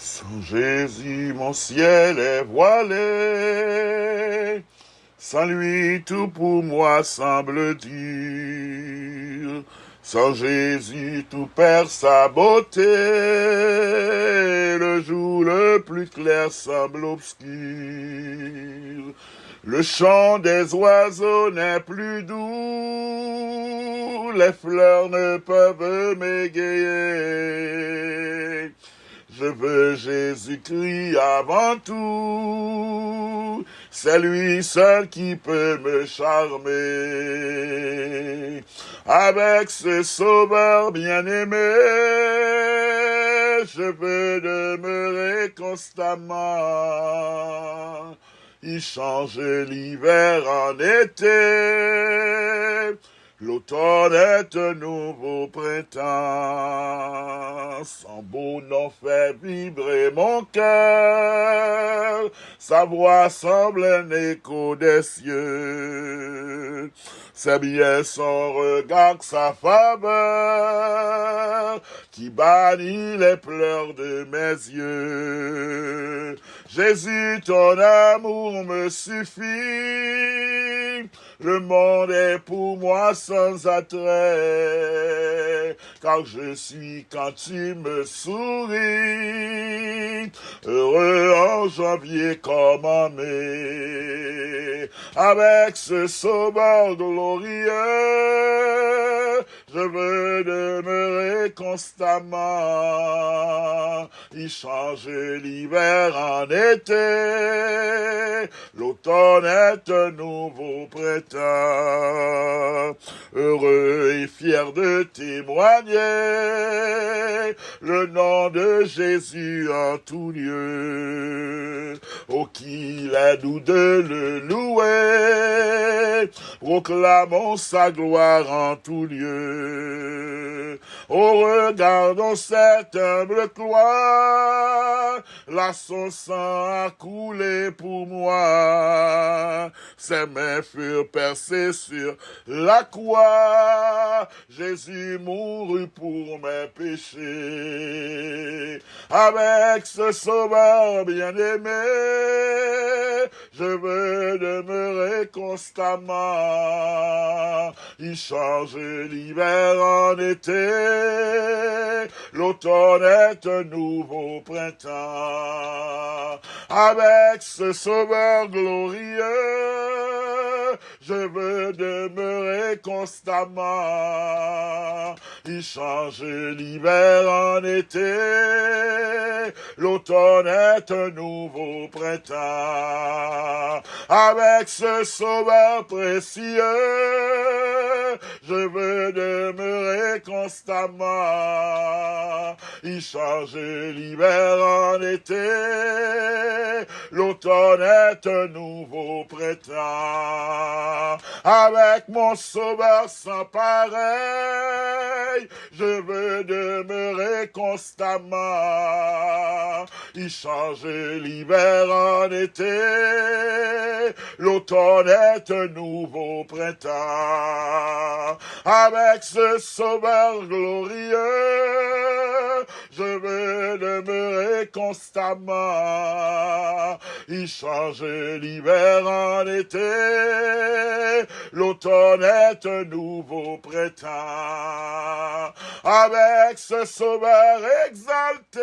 Sans Jésus, mon ciel est voilé. Sans lui, tout pour moi semble dur. Sans Jésus, tout perd sa beauté. Le jour le plus clair semble obscur. Le chant des oiseaux n'est plus doux. Les fleurs ne peuvent m'égayer. Je veux Jésus-Christ avant tout, c'est lui seul qui peut me charmer. Avec ce sauveur bien-aimé, je veux demeurer constamment. Il change l'hiver en été. L'automne est un nouveau printemps, son beau nom fait vibrer mon cœur, sa voix semble un écho des cieux, c'est bien son regard, sa faveur, qui bannit les pleurs de mes yeux. Jésus, ton amour me suffit, le monde est pour moi sans attrait, car je suis quand tu me souris, heureux en janvier comme en mai, avec ce sauveur glorieux, je veux demeurer constamment, il change l'hiver en été, l'automne est un nouveau printemps. Heureux et fier de témoigner le nom de Jésus en tout lieu. Oh, qu'il est doux de le louer, proclamons sa gloire en tout lieu. Oh, regardons cette humble croix, là son sang a coulé pour moi, ses mains furent percées sur la croix, Jésus mourut pour mes péchés. Avec ce sauveur bien-aimé, je veux demeurer constamment. Il change l'hiver en été, l'automne est un nouveau printemps. Avec ce sauveur glorieux, je veux demeurer constamment. Il change l'hiver en été, l'automne est un nouveau printemps. Avec ce sauveur précieux, je veux demeurer constamment. Il change l'hiver en été, l'automne est un nouveau printemps. Avec mon sauveur sans pareil, je veux demeurer constamment. Il change l'hiver en été, l'automne est un nouveau printemps. Avec ce sauveur glorieux, je veux demeurer constamment. Il change l'hiver en été, l'automne est un nouveau printemps. Avec ce sauveur exalté,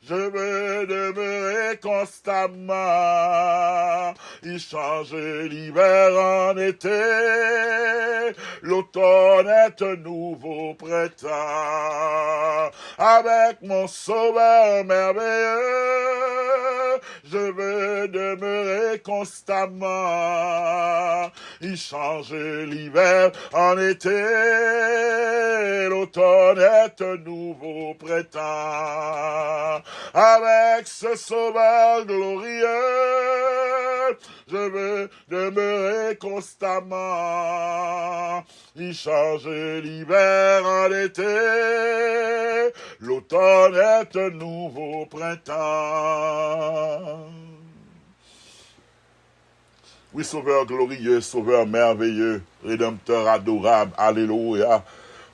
je veux demeurer constamment. Il change l'hiver en été, l'automne est un nouveau printemps. Avec mon sauveur merveilleux, je veux demeurer constamment. Il change l'hiver en été, l'automne est un nouveau printemps. Avec ce sauveur glorieux, je veux demeurer constamment. Il change l'hiver en été, l'automne est un nouveau printemps. Oui, sauveur glorieux, sauveur merveilleux, rédempteur adorable, alléluia.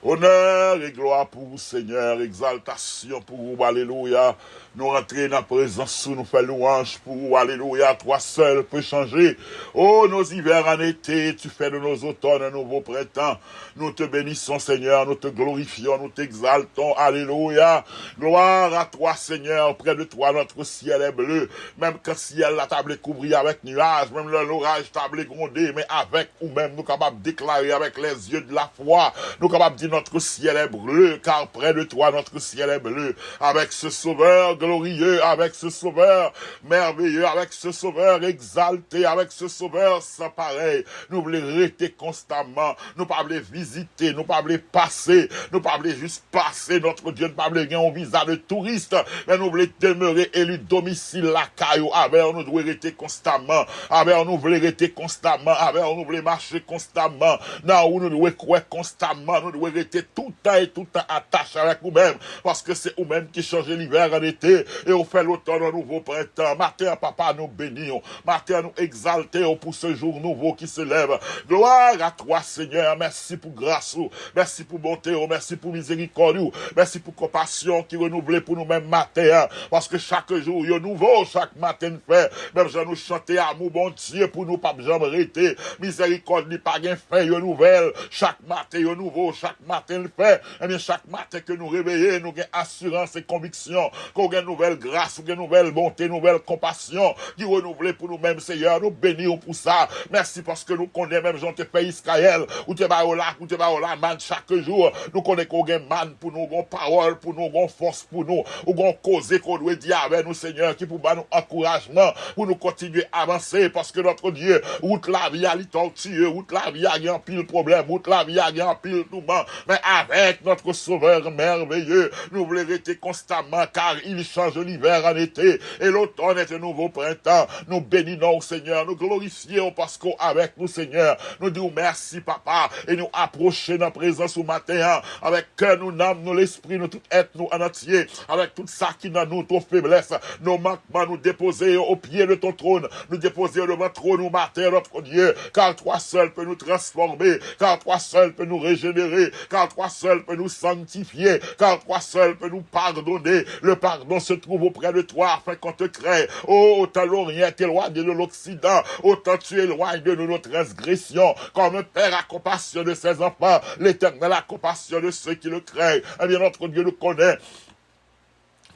Honneur et gloire pour vous, Seigneur, exaltation pour vous, alléluia. Nous rentrer dans la présence, nous faire louange pour vous, alléluia. Toi seul peux changer. Oh, nos hivers en été, tu fais de nos automnes un nouveau printemps. Nous te bénissons, Seigneur, nous te glorifions, nous t'exaltons, alléluia. Gloire à toi, Seigneur, près de toi, notre ciel est bleu. Même quand le ciel, la table est couvrie avec nuages, même l'orage, table est grondée, mais avec ou même, nous capables de déclarer avec les yeux de la foi, nous capables de dire notre ciel est bleu, car près de toi, notre ciel est bleu. Avec ce sauveur glorieux, avec ce sauveur merveilleux, avec ce sauveur exalté, avec ce sauveur sans pareil, nous voulons rester constamment, nous pas voulons visiter, nous pas voulons passer, nous pas voulons juste passer, notre Dieu, nous pas voulons gagner un visa de touriste, mais nous voulons demeurer élu domicile la caillou, avec nous devons rester constamment, avec nous voulons rester constamment, avec nous voulons marcher constamment, là où nous devons croire constamment, nous devons rester tout le temps attaché avec nous-mêmes, parce que c'est nous-mêmes qui changez l'hiver en été, et on fait l'automne un nouveau printemps. Matin, papa, nous bénissons. Matin, nous exaltons pour ce jour nouveau qui se lève. Gloire à toi, Seigneur. Merci pour grâce. Merci pour bonté. Merci pour miséricorde. Merci pour compassion qui renouvelle pour nous-mêmes matin. Parce que chaque jour, il y a nouveau. Chaque matin, fait. Même si nous chanter amour, bon Dieu, pour nous, pas jamais arrêter. Miséricorde, n'est pas gain fait, il y a nouvelle. Chaque matin, il y a nouveau. Chaque matin, fait. Eh bien, chaque matin que nous réveillons, nous avons assurance et conviction qu'on a une nouvelle grâce, une nouvelle bonté, une nouvelle compassion qui renouvelle pour nous-mêmes, Seigneur. Nous bénissons pour ça. Merci parce que nous connaissons même Jean te fait Israël, où tu vas là, man chaque jour. Nous connaissons qu'on a man pour nous, qu'on parole pour nous, qu'on force pour nous, ou qu'on cause qu'on doit dire avec nous, Seigneur, qui pour nous encouragement, pour nous continuer à avancer, parce que notre Dieu, route la vie a tortueux, route la vie a un pile problème, route la vie a un pile tourment, mais avec notre Sauveur merveilleux, nous voulons rester constamment, car il change l'hiver en été, et l'automne est un nouveau printemps. Nous bénissons, Seigneur, nous glorifions parce qu'avec nous, Seigneur, nous disons merci, Papa, et nous approcher dans la présence au matin, avec cœur, nous âme, nous l'esprit, nous tout être, nous en entier, avec tout ça qui dans nous, nos faiblesses, nos manquements, nous déposer au pied de ton trône, nous déposer devant ton trône au matin, notre Dieu, car toi seul peux nous transformer, car toi seul peux nous régénérer, car toi seul peux nous sanctifier, car toi seul peux nous pardonner. Le pardon se trouve auprès de toi afin qu'on te crée. Oh, autant l'Orient t'éloigne de l'Occident, autant tu éloignes de nous nos transgressions. Comme un père a compassion de ses enfants, l'Éternel a compassion de ceux qui le craignent. Eh bien, notre Dieu nous connaît.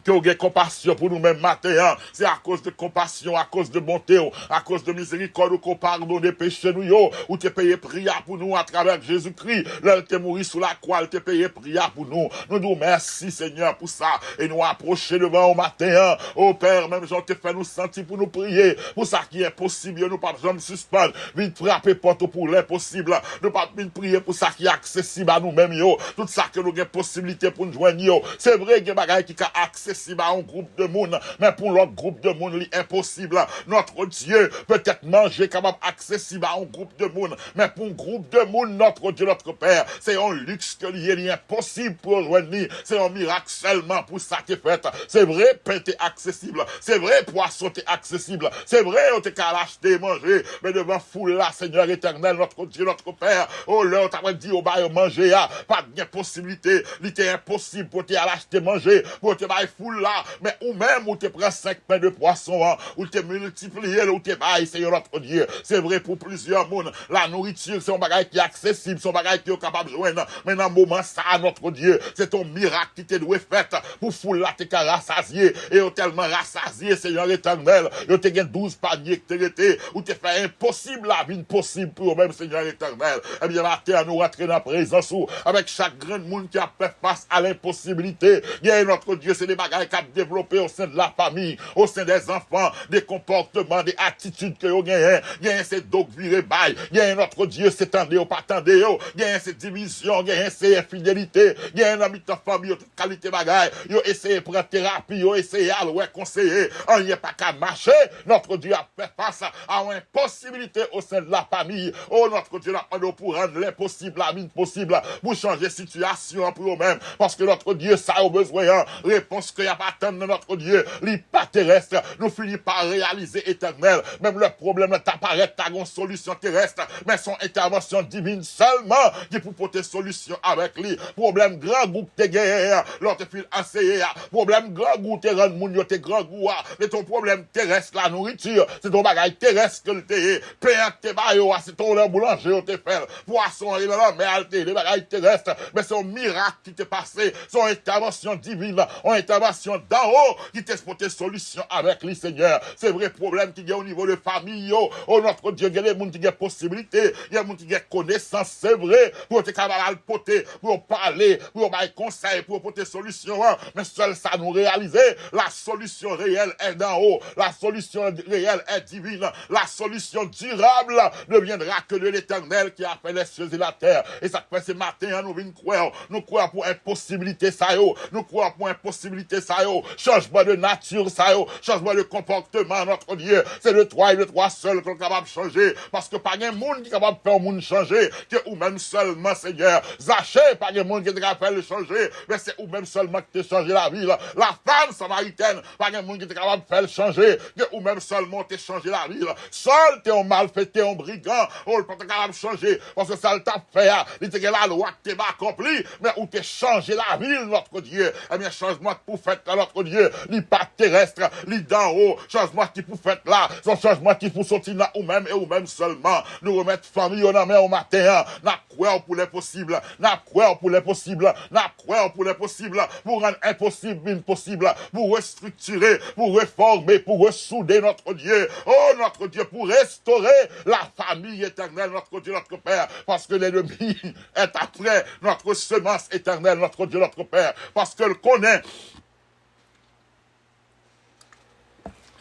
Que vous avez compassion pour nous-mêmes matin, c'est à cause de compassion, à cause de bonté, à cause de miséricorde, qu'on pardonne des péchés nous, ou t'es payé prière pour nous à travers Jésus-Christ. Là, t'es mouru sous la croix, t'es payé prière pour nous. Nous disons merci, Seigneur, pour ça. Et nous approcher devant au matin, oh Père, même Jean te fait nous sentir pour nous prier. Pour ça qui est possible, nous pas jamais suspendre. Vite frapper porte pour l'impossible. Nous pas vite prier pour ça qui est accessible à nous-mêmes, tout ça que nous avons possibilité pour nous joindre, c'est vrai qu'il y a des bagages qui sont accessibles à un groupe de monde, mais pour l'autre groupe de monde, c'est impossible. Notre Dieu peut-être manger capable accessible à un groupe de monde, mais pour un groupe de monde, notre Dieu, notre Père, c'est un luxe que il est impossible pour rejoindre. C'est un miracle seulement pour ça qui est fait. C'est vrai, pain est accessible. C'est vrai, poisson est accessible. C'est vrai, on t'a qu'à l'acheter, manger, mais devant foule là, Seigneur éternel, notre Dieu, notre Père, oh là, on t'a dit, oh bah, manger, pas de possibilité. Il était impossible pour t'y acheter, manger, pour te bailler foule là, mais ou même où tu prends 5 pains de poisson, ou tu multiplié, ou tu bailles, Seigneur notre Dieu. C'est vrai pour plusieurs mondes. La nourriture, c'est un bagage qui est accessible, c'est un bagage qui est capable de joindre. Mais dans le moment, ça, notre Dieu, c'est ton miracle qui t'est doué fait pour foule là, t'es rassasié, et on tellement rassasié, Seigneur éternel, et t'es gagné 12 paniers que t'es été, ou t'es fait impossible la vie, impossible pour même, Seigneur éternel. Eh bien, la terre nous rentrer dans la présence, avec chaque grand monde qui a fait face à l'impossibilité. Bien, notre Dieu, c'est des bagages qui a développé au sein de la famille, au sein des enfants, des comportements, des attitudes que vous gagnez. Gagnez ces dog viré bail. Gagnez notre Dieu, c'est tendez ou pas tendez. Gagnez ces divisions, gagnez ces infidélités. Gagnez dans ta famille, toute qualité bagaille. Yo essayez de prendre thérapie, yo essayez à le conseiller. On n'y est pas qu'à marcher. Notre Dieu a fait face à une impossibilité au sein de la famille. Oh, notre Dieu l'a demandé pour rendre l'impossible la vie possible, pour changer situation pour eux-mêmes. Parce que notre Dieu, ça a besoin. Réponse que y a pas tant de notre Dieu, les pas terrestres, nous finissons par réaliser éternel, même le problème t'apparaît, t'as une solution terrestre, mais son intervention divine seulement, qui pour porter solution avec lui, problème grand goût que t'es gagné, l'autre fil essayé, problème grand goût t'es rend moun yo t'es grand goût, mais ton problème terrestre, la nourriture, c'est ton bagage terrestre que t'es, pain t'es bayo, c'est ton boulanger t'es fait, poisson et là, mais des bagages terrestres, mais c'est un miracle qui t'est passé, son intervention divine, une intervention d'en haut, qui t'est porté solution avec lui, Seigneur. C'est vrai problème qui est au niveau de famille, oh notre Dieu, il y a des gens qui ont possibilité, il y a des gens qui ont connaissance, c'est vrai, pour te camarades porter, pour parler, pour bailler conseil, pour porter solution, mais seul ça nous réaliser, la solution réelle est d'en haut, la solution réelle est divine, la solution durable ne viendra que de l'Éternel qui a fait les cieux et la terre. Et ça fait ce matin, nous venons croire, nous croyons pour impossibilité ça yo, nous croyons pour impossibilité ça yo, changement de nature ça yo, changement de comportement, notre Dieu, c'est le toi et le toi seul qu'on est capable de changer, parce que pas de monde qui est capable de faire un monde changer, que ou même seulement, Seigneur, Zaché, pas de monde qui est capable de faire le changer, mais c'est ou même seulement qui t'a changé la vie, la femme samaritaine, pas de monde qui est capable de faire le changer, que ou même seulement t'a changé la vie, seul t'es un malfaiteur, un brigand, ou pas capable de changer, parce que ça t'a fait, il te la loi que t'es pas accompli, mais où t'es changé la vie, notre Dieu, eh bien, changement que pour faire là, notre Dieu, ni pas terrestre, ni d'en haut, changement qui pour faire là, son changement qui pour sortir là, ou même et ou même seulement, nous remettre famille au main au matin, n'a croire pour les possibles, n'a croire pour les possibles, n'a croire pour les possibles, pour rendre impossible impossible, pour restructurer, pour réformer, pour ressouder notre Dieu, oh notre Dieu, pour restaurer la famille éternelle, notre Dieu, notre Père, parce que l'ennemi est après notre semence éternelle, notre Dieu, notre Père, parce qu'elle connaît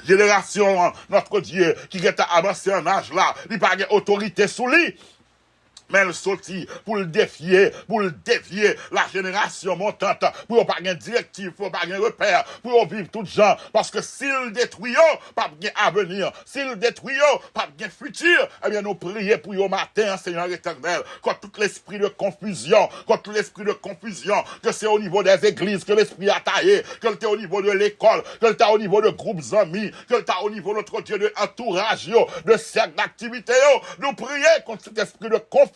génération, notre Dieu, qui est avancé en âge là, il n'y a pas d'autorité sous lui. Mais elle sortit pour le défier la génération montante, pour pas de directive, pour pas de repère, pour vivre tout gens. Parce que s'il détruit, pas de avenir. S'il détruit, pas de futur. Eh bien, nous prions pour au matin, Seigneur éternel, contre tout l'esprit de confusion, que c'est au niveau des églises que l'esprit a taillé, que c'est au niveau de l'école, que c'est au niveau de groupes amis, que c'est au niveau de notre Dieu de entourage, de cercle d'activité. Nous prions contre cet esprit de confusion,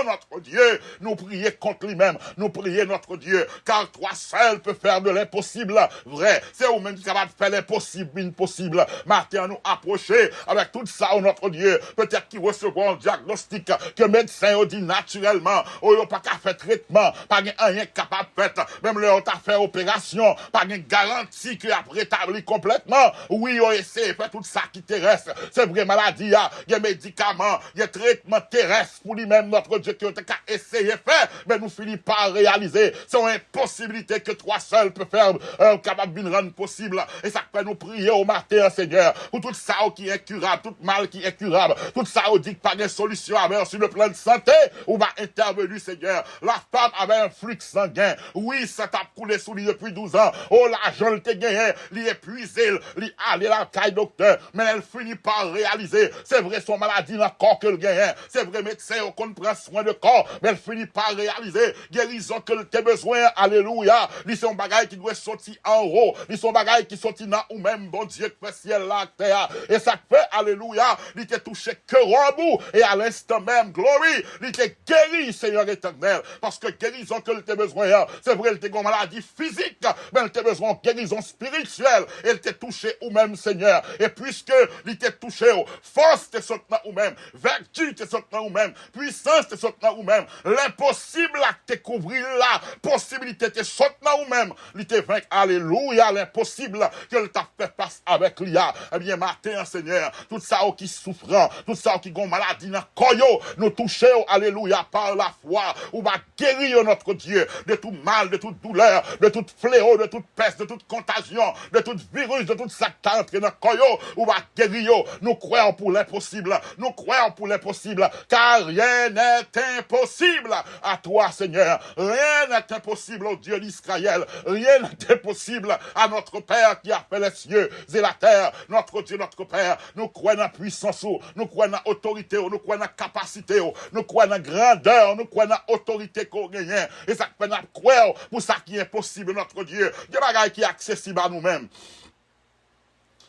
notre Dieu, nous prions contre lui-même, nous prions notre Dieu, car toi seul peux faire de l'impossible vrai, c'est vous-même qui est capable de faire l'impossible impossible. Matin, nous approcher avec tout ça, notre Dieu, peut-être qu'il recevra un diagnostic que médecin dit naturellement, ou il pas qu'à faire traitement, pas rien capable de faire, même le t'a fait opération, pas de garantie qu'il a rétabli complètement. Oui, on essaie de faire tout ça qui te reste, c'est vrai maladie, il y a médicaments, il y a traitement terrestre pour lui-même, notre Dieu, qui a essayé de faire, mais nous finissons par réaliser. C'est une impossibilité que toi seul peux faire, capable de rendre possible. Et ça fait nous prier au matin, Seigneur, pour tout ça qui est incurable, tout mal qui est incurable, tout ça on dit que pas de solution avec sur le plan de santé, on va intervenir, Seigneur. La femme avait un flux sanguin. Oui, ça t'a coulé sous lui depuis 12 ans. Oh, l'argent, le t'a gagné, il est épuisé, il est allé à la caille docteur, mais elle finit par réaliser. C'est vrai, son maladie n'a encore que le gain. C'est vrai, médecin, on prend soin de corps, mais elle finit par réaliser guérison que tu as besoin. Alléluia. Ils sont bagailles qui doivent sortir en haut. Ils sont bagailles qui sortent dans ou même, bon Dieu, que fait ciel là, terre. Et ça fait, alléluia, il t'a touché que au bout. Et à l'instant même, glory, il t'a guéri, Seigneur éternel. Parce que guérison que tu as besoin, c'est vrai, il t'a une maladie physique, mais il t'a besoin de guérison spirituelle. Il t'a touché ou même, Seigneur. Et puisque il t'a touché, force te saute dans ou même, vertu te saute dans ou même, puissance te saute dans ou même, l'impossible à te couvrir là, possibilité te saute dans ou même, il te vainc, alléluia, l'impossible que t'a fait face avec l'IA. Eh bien, matin, Seigneur, tout ça qui souffrant, tout ça qui ont maladie dans koyo, nous toucher, alléluia, par la foi, ou va guérir notre Dieu de tout mal, de toute douleur, de tout fléau, de toute peste, de toute contagion, de tout virus, de toute ça qui est entré dans koyo, ou va guérir. Nous croyons pour l'impossible, nous croyons pour l'impossible, car rien n'est impossible à toi, Seigneur. Rien n'est impossible au Dieu d'Israël. Rien n'est impossible à notre Père qui a fait les cieux et la terre. Notre Dieu, notre Père, nous croyons dans la puissance, nous croyons dans l'autorité, nous croyons dans la capacité, nous croyons dans la grandeur, nous croyons dans l'autorité qu'on gagne. Et ça fait nous croire pour ça qui est impossible, notre Dieu. Il y a des choses qui sont accessibles à nous-mêmes.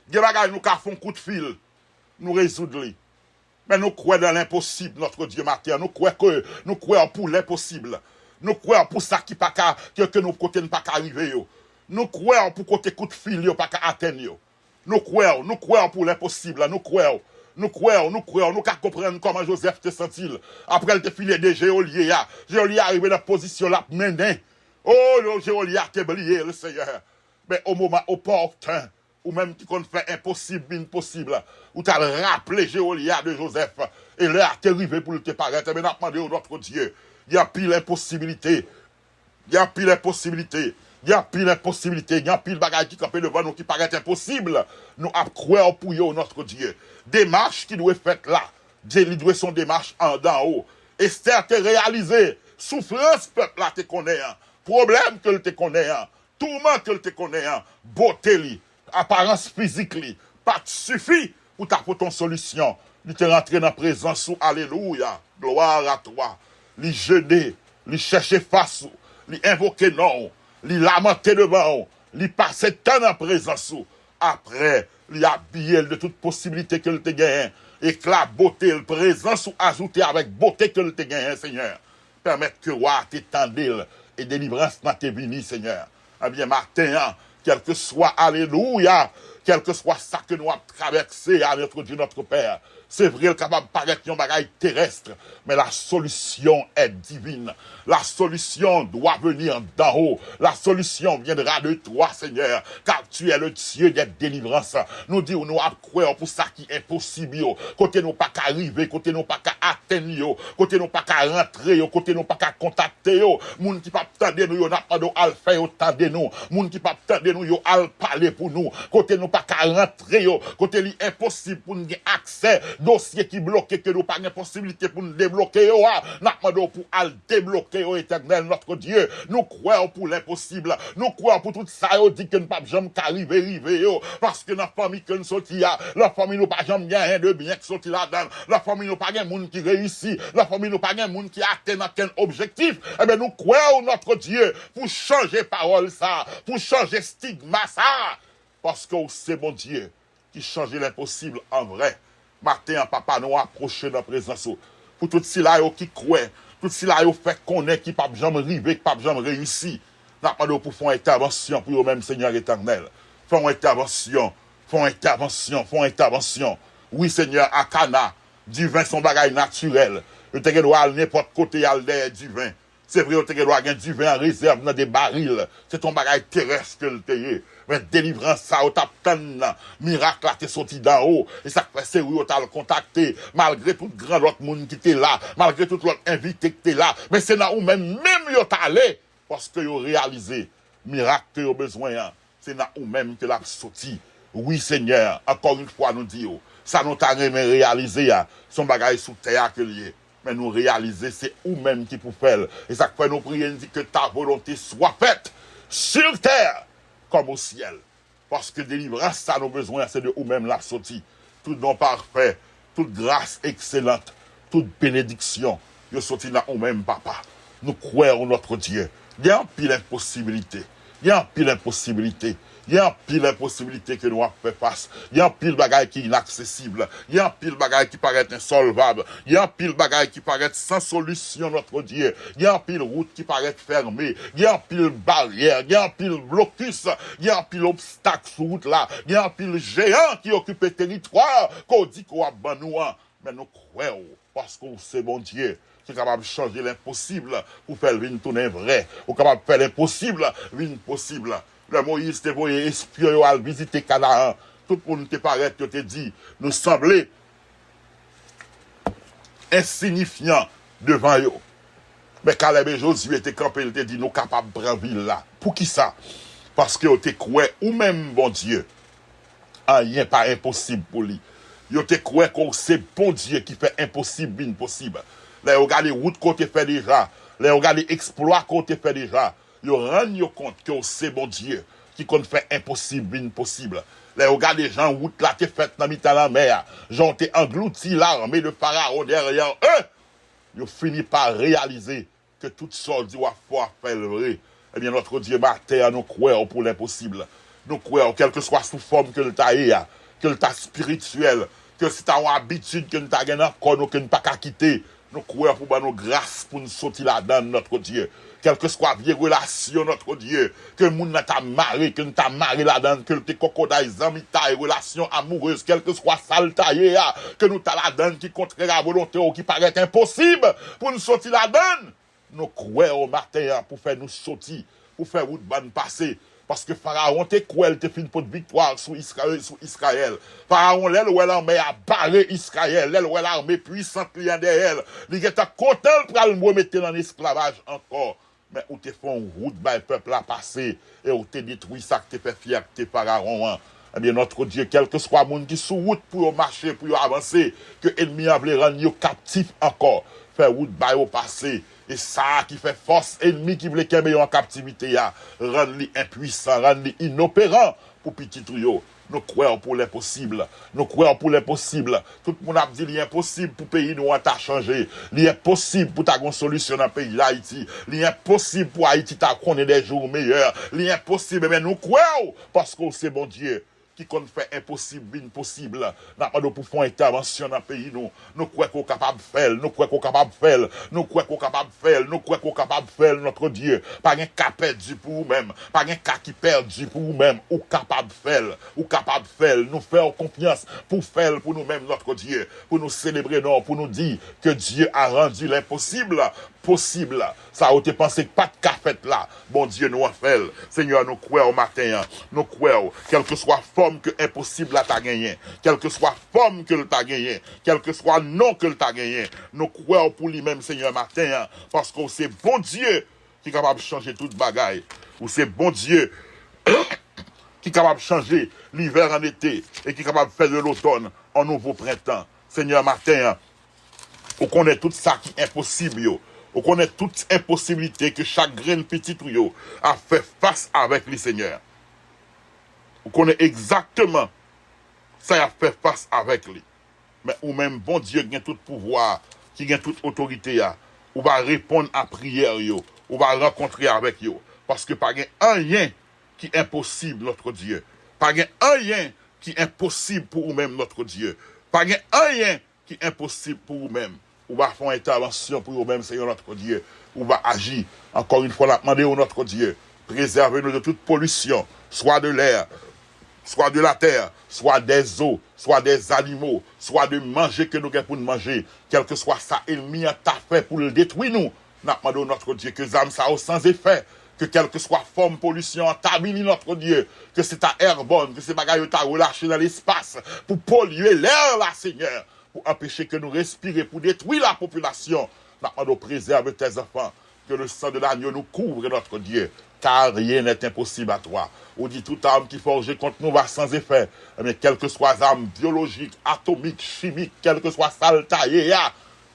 Il y a des choses qui nous font un coup de fil, nous résoudre. Mais nous croyons dans l'impossible, notre Dieu matin. Nous croyons pour l'impossible. Nous croyons pour ça qui pas que nos côtés ne pas arriver. Nous croyons pour côté coup de fil, yo pas atteindre. Nous croyons pour l'impossible. Nous croyons, nous comprenons comment Joseph te sentit. Après, il te filé de Géolia. Géolia arrivé dans la position là, mené. Oh, le Géolia t'es oublié, le Seigneur. Mais au moment opportun, ou même qui qu'on fait impossible, impossible, ou t'as rappelé Géolia de Joseph, et là, t'es arrivé pour le te paraître, mais n'a demandé au notre Dieu. Il y a pile impossibilité. Il y a pile impossibilité. Il y a pile impossibilité. Il y a pile bagaille qui campent devant nous qui paraît impossible. Nous avons croire pour eux, notre Dieu. Démarche qui doit être faite là. Dieu doit son démarche en d'en haut. Esther te réalisé. Souffrance, peuple là te connaît. Problème que te connaît. Tourment que te connaît. Beauté li. Apparence physique li. Pas suffit pour ta pour ton solution. Il te rentré dans la présence. Alléluia. Gloire à toi. Li jeûner. Li chercher face. Li invoquer non. Li lamenter devant, li passer temps en présence. Après, li habiller de toute possibilité que te gagne. Et que la beauté, le présence ajouter avec beauté que te gagne, Seigneur. Permettre que roi t'étendre et délivrance n'a te vini, Seigneur. Eh bien, matin, quel que soit, alléluia, quel que soit ça que nous avons traversé à notre Dieu, notre Père. C'est vrai, le capable de paraître un bagage terrestre, mais la solution est divine. La solution doit venir d'en haut. La solution viendra de toi, Seigneur, car tu es le Dieu des délivrances. Nous disons, nous avons croire pour ça qui est possible. Côté nous pas qu'à arriver, côté nous pas qu'à atteindre, côté nous pas qu'à rentrer, côté nous pas qu'à contacter. Moun qui pas tendre nous, n'a pas de al faire autant de nous. Moun qui pas tendre nous, yo al parler pour nous. Côté nous pas qu'à rentrer, côté li impossible pour nous accès. Dossier qui bloqué que nous pas de possibilité pour nous débloquer, n'a pas pour al débloquer, éternel, notre Dieu. Nous croyons pour l'impossible. Nous croyons pour tout ça, dit que nous pas jamais arriver, parce que dans la famille que nous sortis, la famille nous pas jamais rien de bien qui sorti là-dedans. La famille nous pas de monde qui réussit. La famille nous pas de monde qui atteint aucun objectif. Eh bien, nous croyons notre Dieu pour changer parole ça, pour changer stigma ça. Parce que c'est mon Dieu qui change l'impossible en vrai. Matin, papa, nous approcher de la présence. Pour tout cela qui croit, tout cela fait qu'on est qui ne peut jamais arriver, qui ne peut jamais réussir. Nous demandons pour faire une intervention pour eux-mêmes, Seigneur éternel. Font une intervention, font intervention, font intervention. Oui, Seigneur, à Cana, du vin, son bagage naturel. Vous avez droit à n'importe côté du vin. C'est vrai, vous avez droit à du vin en réserve dans des barils. C'est ton bagage terrestre que le mais délivrance ça, au taptan, miracle là, t'es sorti d'en haut, et ça fait c'est oui, t'as le contacté, malgré tout grand l'autre monde qui était là, malgré tout l'autre invité qui était là, mais c'est là où même yo t'allé, parce que yo réalisé, miracle que yo besoin, c'est là où même que l'a sorti. Oui, Seigneur, encore une fois, nous disons, ça nous t'a réalisé, son bagage sous terre que lié. Mais nous réaliser, c'est où même qui pour faire. Et ça fait nous prier, nous dit que ta volonté soit faite sur terre comme au ciel. Parce que délivrance, ça nos besoins, c'est de où-même la sortie. Tout don parfait, toute grâce excellente, toute bénédiction, yo sorti là où-même, papa. Nous croyons notre Dieu. Il y a un pile impossibilité. Il y a un pile impossibilité. Il y a un pile impossibilité que nous avons fait face. Il y a un pile bagaille qui est inaccessible. Il y a un pile bagaille qui paraît insolvable. Il y a un pile bagaille qui paraît sans solution, notre Dieu. Il y a un pile route qui paraît fermée. Il y a un pile barrière. Il y a un pile blocus. Il y a un pile obstacle sur route là. Il y a un pile géant qui occupe le territoire. Qu'on dit qu'on a banouan. Mais nous croyons parce qu'on sait bon Dieu. Qui est capable de changer l'impossible pour faire une tournée vrai. Ou capable de faire l'impossible, une possible. Le Moïse te voyait espion à visiter Canaan. Tout le monde te paraît, te dit, nous semblait insignifiant devant eux. Mais Caleb et Josué étaient campés, ils te dit, nous capables de prendre ville là. Pour qui ça? Parce que te croient, ou même bon Dieu, rien pas impossible pour lui. Yo te croient que c'est bon Dieu qui fait impossible, impossible. les regarder route côté fait déjà, les regarder exploit côté fait déjà, yo rend compte que c'est bon Dieu qui compte faire impossible impossible. Les regards des gens route là t'es fait dans mi-temps la mer, j'ont été englouti l'armée de Pharaon derrière eux. Ils finissent par réaliser que toute sorte dit wa foi fait le vrai. Eh bien notre Dieu matin nous croyons pour l'impossible. Nous croyons quelle que soit sous forme que le taille, que le ta spirituel, que c'est ta habitude que nous t'a gagné encore nous que nous pas qu'à quitter. Nous croyons pour nos grâces pour nous sortir là-dedans notre Dieu. Quelle que soit vieille relation notre Dieu, que moun n'a t'a marré, que nous t'a marré là-dedans, que t'es cocodaille, amis, taille, relation amoureuse, quelle que soit sale taille, que nous t'a là-dedans qui contraire la volonté ou qui paraît impossible pour nous sortir là-dedans. Nous croyons au matin pour faire nous sortir, pour faire route bonne passer. Parce que Pharaon t'es cruel, t'es fin pour de victoire sur Israël. Pharaon, l'aile où l'armée a barré Israël, l'aile où l'armée puissante liée derrière elle. Il était content pour le remettre dans l'esclavage encore. Mais où t'es fait une route, le peuple a passé, et où t'es détruit ça que t'es fait fier que t'es Pharaon. Eh bien, notre Dieu, quel que soit le monde qui sous route pour marcher, pour avancer, que l'ennemi a voulu rendre captif encore, faire route, au passé. Et ça qui fait force ennemi qui voulait qu'il en captivité, rendre-les impuissants, rendre-les inopérants pour petit trio. Nous croyons pour l'impossible. Nous croyons pour l'impossible. Tout le monde a dit l'impossible pour le pays nous a changé. L'impossible pour ta solution dans le pays d'Haïti. L'impossible pour Haïti ta connaître des jours meilleurs. L'impossible, mais nous croyons parce que c'est bon Dieu qui compte faire impossible, impossible. N'a pas de pour faire intervention dans le pays, nous. Nous croyons qu'on est capable de faire, nous croyons qu'on est capable de faire, nous croyons qu'on est capable de faire, nous croyons qu'on est capable de faire, notre Dieu. Pas un cas perdu pour vous-même, pas un cas qui perdu pour vous-même, ou capable de faire, ou capable de faire, nous faire confiance pour faire pour nous-mêmes, notre Dieu, pour nous célébrer, non, pour nous dire que Dieu a rendu l'impossible possible. Ça a été pensé que pas de café là. Bon Dieu nous a fait. Seigneur, nous croyons au matin. Nous croyons, quelle que soit forme que impossible à t'a gagné, quelle que soit forme que le t'a gagné, quel que soit nom que le t'a gagné, nous croyons pour lui-même, Seigneur, matin, parce que c'est bon Dieu qui est capable de changer toute bagaille. Ou c'est bon Dieu qui est capable de changer l'hiver en été et qui est capable de faire de l'automne en nouveau printemps. Seigneur, matin, on connaît tout ça qui est impossible, yo. On connaît toute impossibilité que chaque grain petit tuyau a fait face avec le Seigneur. On connaît exactement ça a fait face avec lui. Mais ou même bon Dieu qui a tout pouvoir, qui a toute autorité, ou va répondre à prière, yo, ou va rencontrer avec yo. Parce que pas rien qui est impossible, notre Dieu. Pas rien qui est impossible pour vous-même, notre Dieu. Pas rien qui est impossible pour vous-même. Ou va faire une intervention pour vous-même, Seigneur notre Dieu. Ou va agir. Encore une fois, la demander au notre Dieu. Préservez-nous de toute pollution, soit de l'air, soit de la terre, soit des eaux, soit des animaux, soit de manger que nous avons pour nous manger. Quel que soit ça, ennemi a fait pour le détruire nous. Nous demandons au notre Dieu que l'âme ça a sans effet. Que quelle que soit forme pollution, entamine notre Dieu, que c'est ta airborne, que c'est bagaille ta relâché dans l'espace pour polluer l'air là, Seigneur, pour empêcher que nous respirions, pour détruire la population. Nous préserve tes enfants, que le sang de l'agneau nous couvre, notre Dieu, car rien n'est impossible à toi. On dit toute arme qui forge contre nous va sans effet, mais quelle que soit arme biologique, atomique, chimique, quelle que soit sale taillée,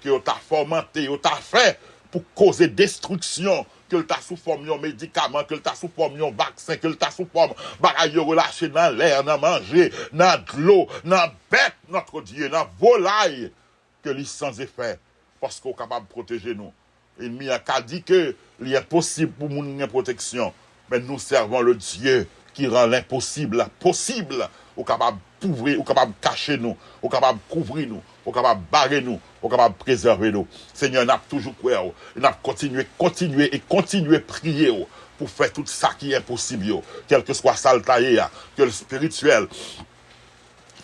que t'a fomenté, t'a fait pour causer destruction, que le t'a sous forme de médicament, que le t'a sous forme de vaccin, que le t'a sous forme de relâché dans l'air, dans manger, dans l'eau, dans bête, notre Dieu, dans volaille, que l'est sans effet, parce qu'on est capable de protéger nous. L'ennemi a dit que il est possible pour nous une protection, mais nous servons le Dieu qui rend l'impossible possible, au capable de couvrir, au capable de cacher nous, au capable de couvrir nous, au capable de barrer nous, au capable de préserver nous. Seigneur, nous avons toujours cru, nous avons continué à prier pour faire tout ça qui est possible, quel que soit ça le taillé, que le spirituel,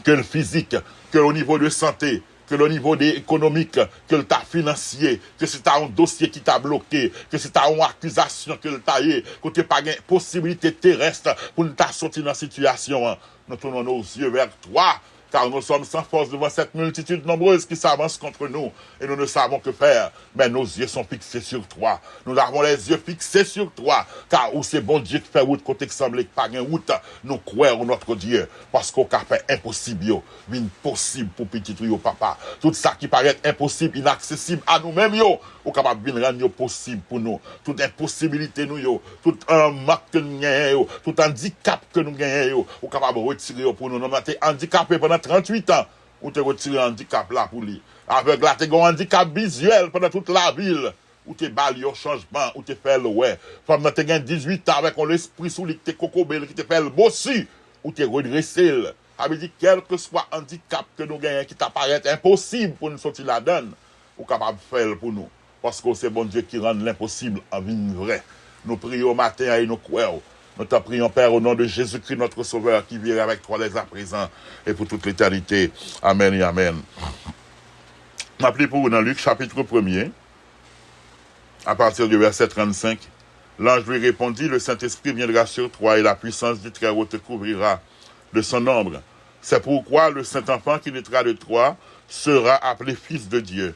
que le physique, que au niveau de santé, que le niveau économique, que le tas financier, que c'est un dossier qui t'a bloqué, que c'est une accusation que le taillé, que tu n'as pas de possibilité terrestre pour nous sortir dans la situation. Nous tournons nos yeux vers toi, car nous sommes sans force devant cette multitude nombreuse qui s'avance contre nous, et nous ne savons que faire. Mais nos yeux sont fixés sur toi. Nous avons les yeux fixés sur toi, car où c'est bon Dieu qui fait route, côté qui semble pas une route, nous croyons notre Dieu, parce qu'au cas fait impossible, impossible pour petit trio papa. Tout ça qui paraît impossible, inaccessible à nous-mêmes, au capable de rendre possible pour nous. Toute impossibilité nous, tout un manque que nous gagnons, tout handicap que nous gagnons, au capable de retirer pour nous. Nous avons été handicapés pendant 38 ans, ou te retirer un handicap là pour lui. Avec là, tu as un handicap visuel pendant toute la ville, ou tu balayé au changement, ou tu fait le ouais. Pendant tu as 18 ans avec l'esprit sous lui, tu es cocobel, qui te fait le bossu, ou tu es redressé. Ça veut dire, quel que soit handicap que nous gagnons, qui t'apparaît impossible pour nous sortir la donne, ou capable de faire pour nous. Parce que c'est bon Dieu qui rend l'impossible en vie vraie. Nous prions au matin et nous croyons. Nous te prions, Père, au nom de Jésus-Christ, notre Sauveur, qui vit avec toi dès à présent et pour toute l'éternité. Amen et Amen. On prie pour vous dans Luc, chapitre 1er, à partir du verset 35. L'ange lui répondit, le Saint-Esprit viendra sur toi et la puissance du Très-Haut te couvrira de son ombre. C'est pourquoi le Saint-Enfant qui naîtra de toi sera appelé Fils de Dieu.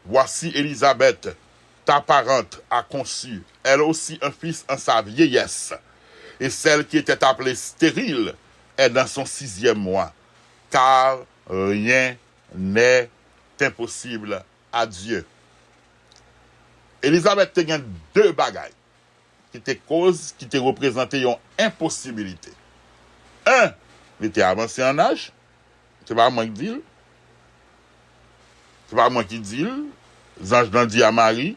Voici Élisabeth, ta parente, a conçu, elle aussi un fils en sa vieillesse. Et celle qui était appelée stérile est dans son 6e mois, car rien n'est impossible à Dieu. Élisabeth a deux bagailles qui te cause, qui te représentent une impossibilité. Un, il était avancé en âge, c'est pas moi qui dis. C'est pas moi qui dis. Les anges l'ont dit à Marie.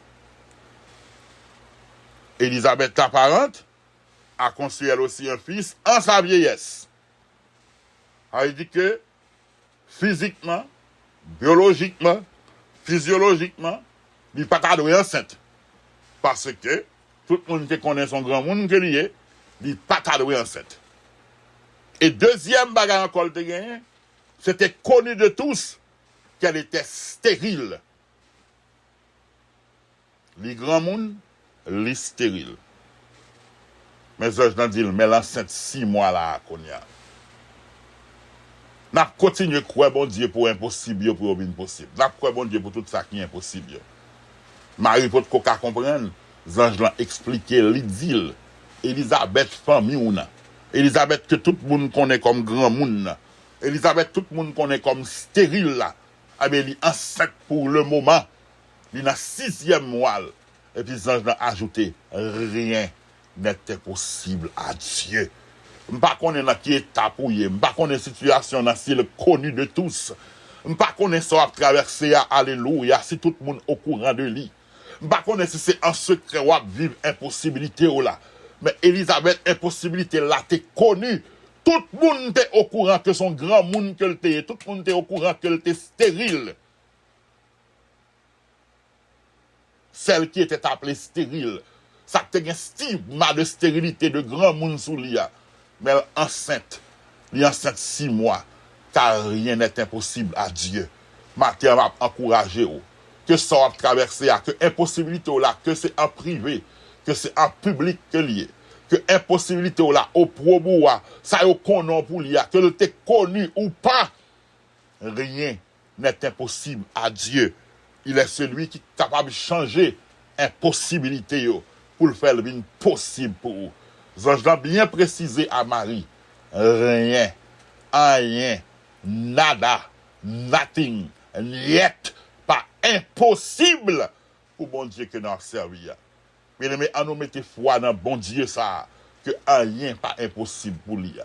Élisabeth, ta parente, a conçu elle aussi un fils en sa vieillesse. Elle dit que physiquement, biologiquement, physiologiquement, il n'est pas cadré enceinte. Parce que tout le monde qui connaît son grand monde que lui est, il n'est pas cadré enceinte. Et deuxième bagarre encore de gagné, c'était connu de tous qu'elle était stérile. Les grands monde, les stériles. Mais je n'en dis, mais l'enceinte 6 mois là, qu'on y a. N'a continué à croire bon Dieu pour impossible, pour impossible. N'a croire bon Dieu pour tout ça qui est impossible. Marie, pour qu'on comprenne, les anges l'ont expliqué, l'idylle. Élisabeth, famille ou non. Élisabeth, que tout le monde connaît comme grand monde. Élisabeth, tout le monde connaît comme stérile là. Ah ben, il est enceinte pour le moment. Il est dans 6e mois. Et puis, les anges l'ont ajouté, rien n'est impossible à Dieu. Je ne sais pas qu'on est dans qui état pour y. Je ne sais pas qu'on est situation dans le connu de tous. Je ne sais pas qu'on est ça à traverser, alléluia, si tout le monde est au courant de lui. Je ne sais pas qu'on est si c'est un secret ou à vivre impossibilité ou là. Mais Élisabeth, impossibilité là, t'es connu. Tout le monde est au courant que son grand monde qu'elle était. Tout le monde est au courant qu'elle était stérile. Celle qui était appelée stérile. Ça te un stigma de stérilité de grand monde sous l'IA. Mais elle enceinte. Elle est enceinte 6 mois. Car rien n'est impossible à Dieu. Matin va encourager. Que ça va traverser. Que impossibilité là. Que c'est en privé. Que c'est en public que lié. Que impossibilité là. Au probois. Ça y est qu'on pour l'IA. Que le t'es connu ou pas. Rien n'est impossible à Dieu. Il est celui qui est capable de changer impossibilité pour le faire possible pour vous. Je dois bien préciser à Marie, rien, nada, nothing, yet, pas impossible pour bon Dieu que nous avons servi. Mais nous mettons foi dans bon Dieu ça, que rien pas impossible pour lui.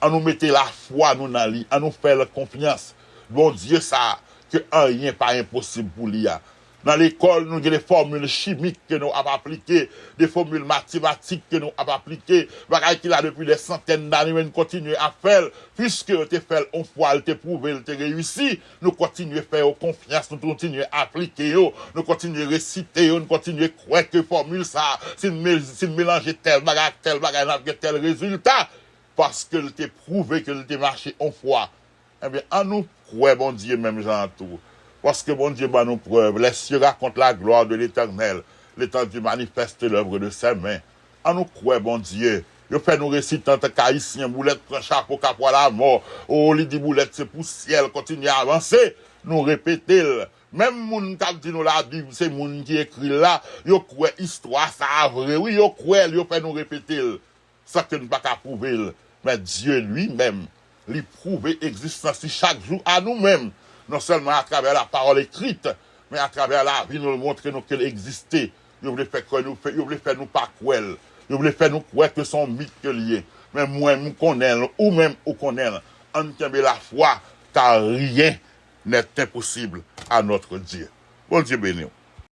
On nous mettons la foi nous dans lui, on nous fait la confiance. Bon Dieu ça, que rien pas impossible pour lui. Dans l'école, nous avons des formules chimiques que nous avons appliquées, des formules mathématiques que nous avons appliquées, bagaille qu'il a depuis des centaines d'années, nous continuons à faire, puisque tu fait une fois, tu prouvé, tu réussi, nous continuons à faire confiance, nous continuons à appliquer, nous continuons à réciter, nous continuons à croire que formule ça, si nous mélangeons tel bagaille, tel résultat, parce que tu prouvé que tu marché une fois. Eh bien, en nous croire, bon Dieu, même Jean tout. Parce que bon Dieu va nous preuve, les cieux racontent la gloire de l'Éternel, l'Éternel manifeste l'œuvre de ses mains. En nous croire, bon Dieu, Yo fait nous réciter en tant qu'haïtien, boulette prend chapeau cap pour la mort. Oh, li dit boulette c'est pour ciel, continue à avancer. Nous répéter. Même moun qui dit nous la Bible, c'est moun qui écrit là, yo croit histoire ça vrai. Oui, yo croit, yo fait nous répéter. Ça que nous pas qu'à prouver. Mais Dieu lui-même, lui prouve existence chaque jour à nous-mêmes. Non seulement à travers la parole écrite, mais à travers la vie, nous le montrer nous qu'elle existait. Il voulait faire quoi nous fait, il voulait faire nous pas quoi. Il voulait faire nous croire que son mythe que lié. Mais moi, nous connaissons, ou même ou connaissons, on tient la foi, car rien n'est impossible à notre Dieu. Bon Dieu béni.